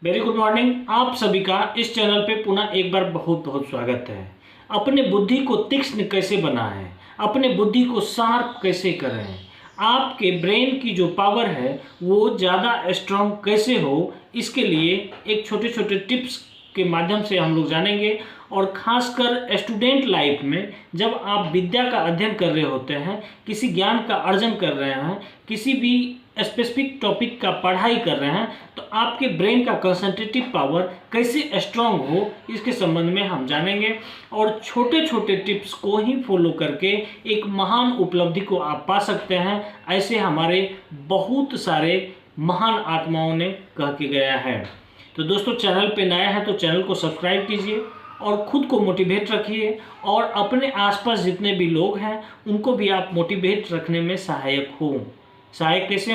Very good morning. आप सभी का इस चैनल पे पुनः एक बार बहुत बहुत स्वागत है। अपने बुद्धि को तीक्ष्ण कैसे बनाएं, अपने बुद्धि को शार्प कैसे करें, आपके ब्रेन की जो पावर है वो ज़्यादा स्ट्रांग कैसे हो, इसके लिए एक छोटे छोटे टिप्स के माध्यम से हम लोग जानेंगे। और ख़ासकर स्टूडेंट लाइफ में जब आप विद्या का अध्ययन कर रहे होते हैं, किसी ज्ञान का अर्जन कर रहे हैं, किसी भी स्पेसिफिक टॉपिक का पढ़ाई कर रहे हैं, तो आपके ब्रेन का कंसंट्रेटिव पावर कैसे स्ट्रांग हो, इसके संबंध में हम जानेंगे। और छोटे छोटे टिप्स को ही फॉलो करके एक महान उपलब्धि को आप पा सकते हैं, ऐसे हमारे बहुत सारे महान आत्माओं ने कह के गया है। तो दोस्तों, चैनल पे नया है तो चैनल को सब्सक्राइब कीजिए और ख़ुद को मोटिवेट रखिए, और अपने आसपास जितने भी लोग हैं उनको भी आप मोटिवेट रखने में सहायक कैसे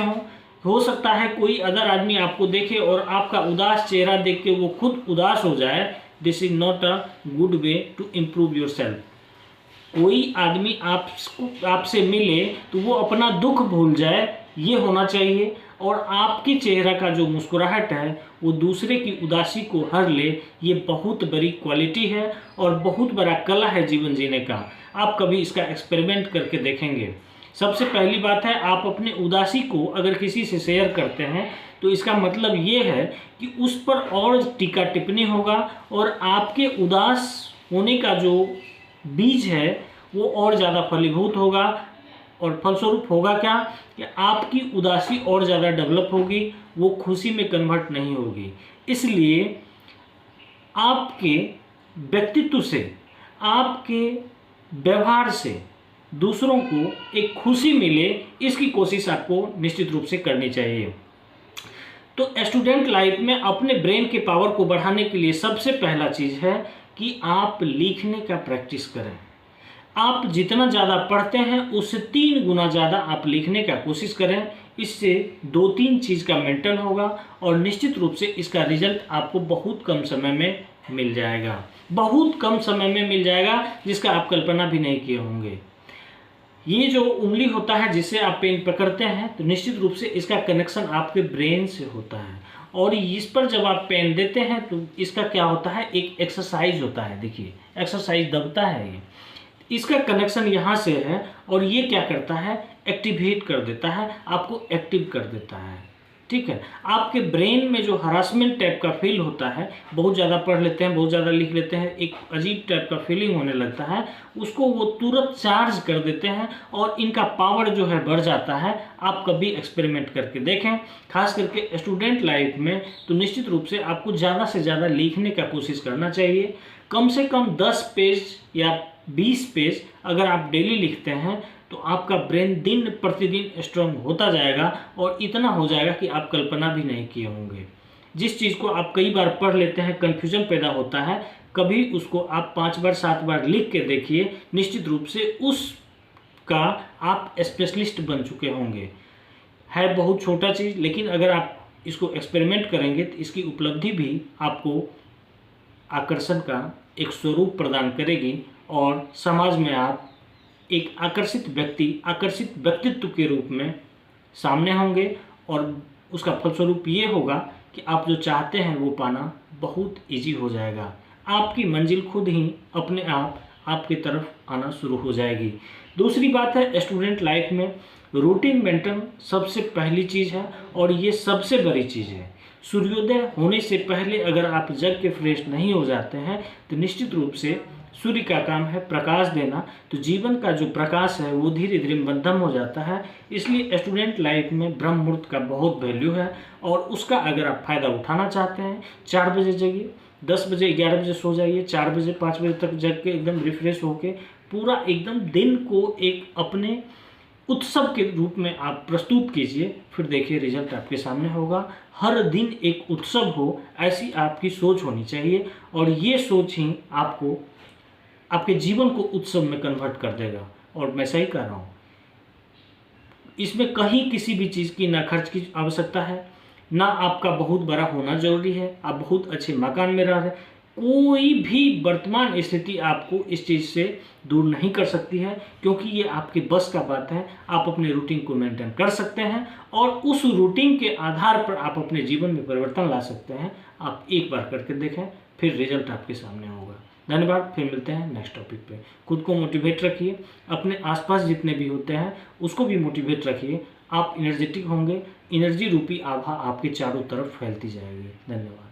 हो सकता है कोई अदर आदमी आपको देखे और आपका उदास चेहरा देख के वो खुद उदास हो जाए। This is not a good way to improve yourself. कोई आदमी आपसे मिले तो वो अपना दुख भूल जाए, ये होना चाहिए। और आपकी चेहरा का जो मुस्कुराहट है वो दूसरे की उदासी को हर ले, ये बहुत बड़ी क्वालिटी है और बहुत बड़ा कला है जीवन जीने का। आप कभी इसका एक्सपेरिमेंट करके देखेंगे। सबसे पहली बात है, आप अपनी उदासी को अगर किसी से शेयर करते हैं तो इसका मतलब ये है कि उस पर और टीका टिप्पणी होगा और आपके उदास होने का जो बीज है वो और ज़्यादा फलीभूत होगा। और फलस्वरूप होगा क्या कि आपकी उदासी और ज़्यादा डेवलप होगी, वो खुशी में कन्वर्ट नहीं होगी। इसलिए आपके व्यक्तित्व से, आपके व्यवहार से दूसरों को एक खुशी मिले, इसकी कोशिश आपको निश्चित रूप से करनी चाहिए। तो स्टूडेंट लाइफ में अपने ब्रेन के पावर को बढ़ाने के लिए सबसे पहला चीज़ है कि आप लिखने का प्रैक्टिस करें। आप जितना ज़्यादा पढ़ते हैं उससे 3 गुना ज़्यादा आप लिखने का कोशिश करें। इससे 2-3 चीज़ का मेंटेन होगा और निश्चित रूप से इसका रिजल्ट आपको बहुत कम समय में मिल जाएगा, बहुत कम समय में मिल जाएगा, जिसका आप कल्पना भी नहीं किए होंगे। ये जो उंगली होता है जिससे आप पेन पकड़ते हैं, तो निश्चित रूप से इसका कनेक्शन आपके ब्रेन से होता है। और इस पर जब आप पेन देते हैं तो इसका क्या होता है, एक एक्सरसाइज होता है। देखिए, एक्सरसाइज दबता है, ये इसका कनेक्शन यहाँ से है और ये क्या करता है, एक्टिवेट कर देता है, आपको एक्टिव कर देता है। ठीक है, आपके ब्रेन में जो हरासमेंट टाइप का फील होता है, बहुत ज़्यादा पढ़ लेते हैं, बहुत ज़्यादा लिख लेते हैं, एक अजीब टाइप का फीलिंग होने लगता है, उसको वो तुरंत चार्ज कर देते हैं और इनका पावर जो है बढ़ जाता है। आप कभी एक्सपेरिमेंट करके देखें, खास करके स्टूडेंट लाइफ में तो निश्चित रूप से आपको ज़्यादा से ज़्यादा लिखने का कोशिश करना चाहिए। कम से कम 10 पेज या 20 पेज अगर आप डेली लिखते हैं तो आपका ब्रेन दिन प्रतिदिन स्ट्रांग होता जाएगा और इतना हो जाएगा कि आप कल्पना भी नहीं किए होंगे। जिस चीज़ को आप कई बार पढ़ लेते हैं, कन्फ्यूजन पैदा होता है, कभी उसको आप 5 बार 7 बार लिख के देखिए, निश्चित रूप से उसका आप स्पेशलिस्ट बन चुके होंगे। है बहुत छोटा चीज़, लेकिन अगर आप इसको एक्सपेरिमेंट करेंगे तो इसकी उपलब्धि भी आपको आकर्षण का एक स्वरूप प्रदान करेगी और समाज में आप एक आकर्षित व्यक्तित्व के रूप में सामने होंगे। और उसका फलस्वरूप ये होगा कि आप जो चाहते हैं वो पाना बहुत इजी हो जाएगा। आपकी मंजिल खुद ही अपने आप आपकी तरफ आना शुरू हो जाएगी। दूसरी बात है, स्टूडेंट लाइफ में रूटीन मेंटेन सबसे पहली चीज़ है और ये सबसे बड़ी चीज़ है। सूर्योदय होने से पहले अगर आप जग के फ्रेश नहीं हो जाते हैं तो निश्चित रूप से सूर्य का काम है प्रकाश देना, तो जीवन का जो प्रकाश है वो धीरे धीरे मध्यम हो जाता है। इसलिए स्टूडेंट लाइफ में ब्रह्म मुहूर्त का बहुत वैल्यू है और उसका अगर आप फ़ायदा उठाना चाहते हैं, 4 बजे जगिए, 10 बजे 11 बजे सो जाइए, 4 बजे 5 बजे तक जग के एकदम रिफ्रेश होके पूरा एकदम दिन को एक अपने उत्सव के रूप में आप प्रस्तुत कीजिए। फिर देखिए रिजल्ट आपके सामने होगा। हर दिन एक उत्सव हो, ऐसी आपकी सोच होनी चाहिए और ये सोच ही आपको आपके जीवन को उत्सव में कन्वर्ट कर देगा। और मैं सही कह रहा हूँ, इसमें कहीं किसी भी चीज़ की ना खर्च की आवश्यकता है, ना आपका बहुत बड़ा होना जरूरी है, आप बहुत अच्छे मकान में रह रहे हैं, कोई भी वर्तमान स्थिति आपको इस चीज़ से दूर नहीं कर सकती है, क्योंकि ये आपके बस का बात है। आप अपने रूटीन को मेंटेन कर सकते हैं और उस रूटीन के आधार पर आप अपने जीवन में परिवर्तन ला सकते हैं। आप एक बार करके देखें, फिर रिजल्ट आपके सामने होगा। धन्यवाद। फिर मिलते हैं नेक्स्ट टॉपिक पे। खुद को मोटिवेट रखिए, अपने आसपास जितने भी होते हैं उसको भी मोटिवेट रखिए। आप एनर्जेटिक होंगे, एनर्जी रूपी आभा आपके चारों तरफ फैलती जाएगी। धन्यवाद।